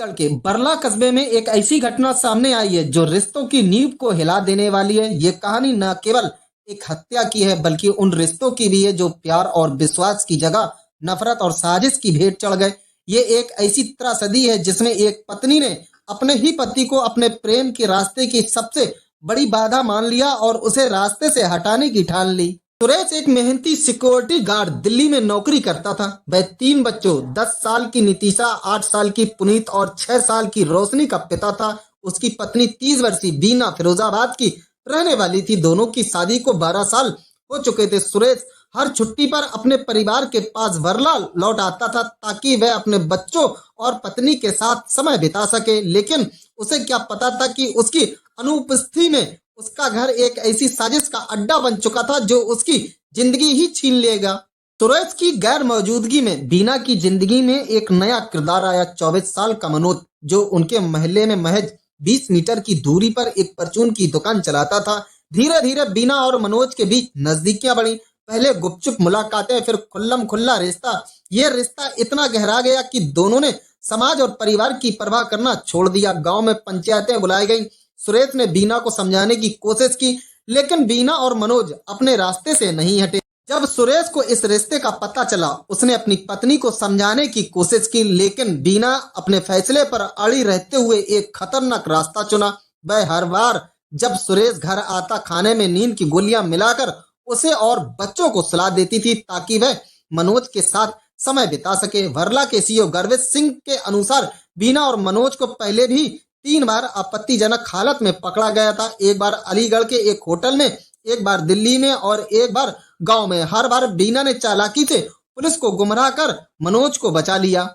अलीगढ़ के बरला कस्बे में एक ऐसी घटना सामने आई है जो रिश्तों की नींव को हिला देने वाली है। ये कहानी न केवल एक हत्या की है बल्कि उन रिश्तों की भी है जो प्यार और विश्वास की जगह नफरत और साजिश की भेंट चढ़ गए। ये एक ऐसी त्रासदी है जिसमें एक पत्नी ने अपने ही पति को अपने प्रेम के रास्ते की सबसे बड़ी बाधा मान लिया और उसे रास्ते से हटाने की ठान ली। सुरेश एक मेहनती सिक्योरिटी गार्ड दिल्ली में नौकरी करता था। वह 3 बच्चों 10 साल की नितिशा, 8 साल की पुनीत और 6 साल की रोशनी का पिता था। उसकी पत्नी 30 वर्षीय बीना फिरोजाबाद की रहने वाली थी। दोनों की शादी को 12 साल हो चुके थे। सुरेश हर छुट्टी पर अपने परिवार के पास वर्ला लौट आता था ताकि वह अपने बच्चों और पत्नी के साथ समय बिता सके, लेकिन उसे क्या पता था कि उसकी अनुपस्थिति में उसका घर एक ऐसी साजिश का अड्डा बन चुका था जो उसकी जिंदगी ही छीन लेगा। सुरेश की गैर मौजूदगी में बीना की जिंदगी में एक नया किरदार आया। 24 साल का मनोज, जो उनके मोहल्ले में महज 20 मीटर की दूरी पर एक परचून की दुकान चलाता था। धीरे धीरे बीना और मनोज के बीच नजदीकियां बढ़ी। पहले गुपचुप मुलाकातें, फिर खुल्लम खुल्ला रिश्ता। ये रिश्ता इतना गहरा गया कि दोनों ने समाज और परिवार की परवाह करना छोड़ दिया। गांव में पंचायतें बुलाई गईं। सुरेश ने बीना को समझाने की कोशिश की, लेकिन बीना और मनोज अपने रास्ते से नहीं हटे। जब सुरेश को इस रिश्ते का पता चला, उसने अपनी पत्नी को समझाने की कोशिश की, लेकिन बीना अपने फैसले पर अड़ी रहते हुए एक खतरनाक रास्ता चुना। वह हर बार जब सुरेश घर आता, खाने में नींद की गोलियां मिलाकर उसे और बच्चों को सुला देती थी ताकि वह मनोज के साथ समय बिता सके। वर्ला के सीईओ गर्वित सिंह के अनुसार बीना और मनोज को पहले भी 3 बार आपत्तिजनक हालत में पकड़ा गया था। एक बार अलीगढ़ के एक होटल में, एक बार दिल्ली में और एक बार गांव में। हर बार बीना ने चालाकी से पुलिस को गुमराह कर मनोज को बचा लिया।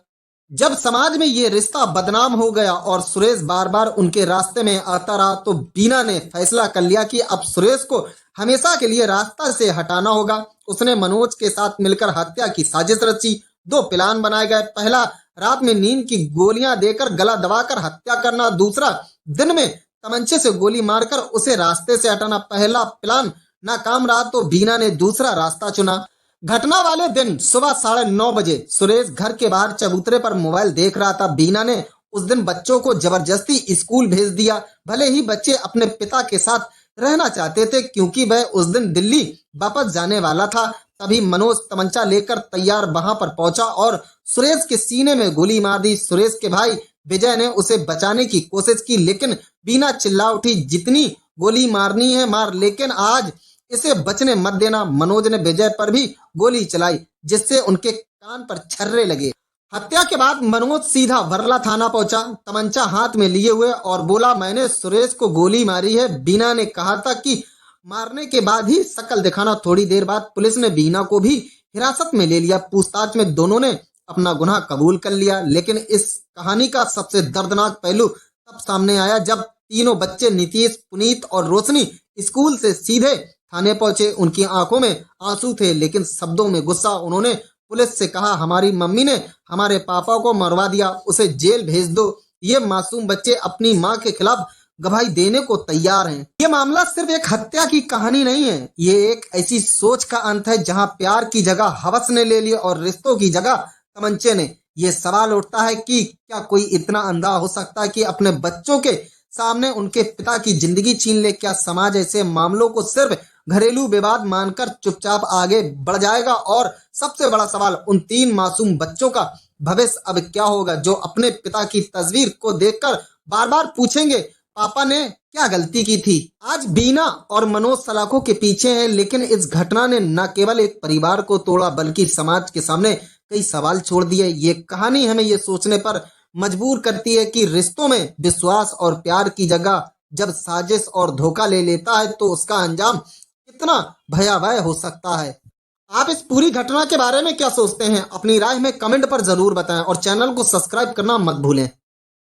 जब समाज में ये रिश्ता बदनाम हो गया और सुरेश बार बार उनके रास्ते में आता रहा, तो बीना ने फैसला कर लिया कि अब सुरेश को हमेशा के लिए रास्ता से हटाना होगा। उसने मनोज के साथ मिलकर हत्या की साजिश रची। 2 प्लान बनाए गए। पहला, रात में नींद की गोलियां देकर गला दबाकर हत्या करना। दूसरा, दिन में तमंचे से गोली मारकर उसे रास्ते से हटाना। पहला प्लान नाकाम रहा तो बीना ने दूसरा रास्ता चुना। घटना वाले दिन सुबह 9:30 बजे सुरेश घर के बाहर चबूतरे पर मोबाइल देख रहा था। बीना ने उस दिन बच्चों को जबरदस्ती स्कूल भेज दिया। भले ही बच्चे अपने पिता के साथ रहना चाहते थे क्योंकि वह उस दिन दिल्ली वापस जाने वाला था। तभी मनोज तमंचा लेकर तैयार वहां पर पहुंचा और सुरेश के सीने में गोली मार दी। सुरेश के भाई विजय ने उसे बचाने की कोशिश की, लेकिन बीना चिल्ला उठी, जितनी गोली मारनी है मार, लेकिन आज इसे बचने मत देना। मनोज ने विजय पर भी गोली चलाई, जिससे उनके कान पर छर्रे लगे। हत्या के बाद मनोज सीधा वर्ला थाना पहुंचा, तमंचा हाथ में लिए हुए, और बोला, मैंने सुरेश को गोली मारी है। बीना ने कहा था कि मारने के बाद ही शक्ल दिखाना। थोड़ी देर बाद पुलिस ने बीना को भी हिरासत में ले लिया। पूछताछ में दोनों ने अपना गुनाह कबूल कर लिया, लेकिन इस कहानी का सबसे दर्दनाक पहलू तब सामने आया जब तीनों बच्चे नीतीश, पुनीत और रोशनी स्कूल से सीधे थाने पहुंचे। उनकी आंखों में आंसू थे, लेकिन शब्दों में गुस्सा। उन्होंने पुलिस से कहा, हमारी मम्मी ने हमारे पापा को मरवा दिया, उसे जेल भेज दो। ये मासूम बच्चे अपनी मां के खिलाफ गवाही देने को तैयार हैं। ये मामला सिर्फ एक हत्या की कहानी नहीं है, ये एक ऐसी सोच का अंत है जहां प्यार की जगह हवस ने ले ली और रिश्तों की जगह तमंचे ने। ये सवाल उठता है कि क्या कोई इतना अंधा हो सकता है कि अपने बच्चों के सामने उनके पिता की जिंदगी छीन ले? क्या समाज ऐसे मामलों को सिर्फ घरेलू विवाद मानकर चुपचाप आगे बढ़ जाएगा? और सबसे बड़ा सवाल, उन 3 मासूम बच्चों का भविष्य अब क्या होगा जो अपने पिता की तस्वीर को देखकर बार बार पूछेंगे, पापा ने क्या गलती की थी? आज बीना और मनोज सलाखों के पीछे हैं, लेकिन इस घटना ने न केवल एक परिवार को तोड़ा बल्कि समाज के सामने कई सवाल छोड़ दिए। ये कहानी हमें ये सोचने पर मजबूर करती है कि रिश्तों में विश्वास और प्यार की जगह जब साजिश और धोखा ले लेता है तो उसका अंजाम कितना भयावह हो सकता है। आप इस पूरी घटना के बारे में क्या सोचते हैं? अपनी राय में कमेंट पर जरूर बताएं और चैनल को सब्सक्राइब करना मत भूलें।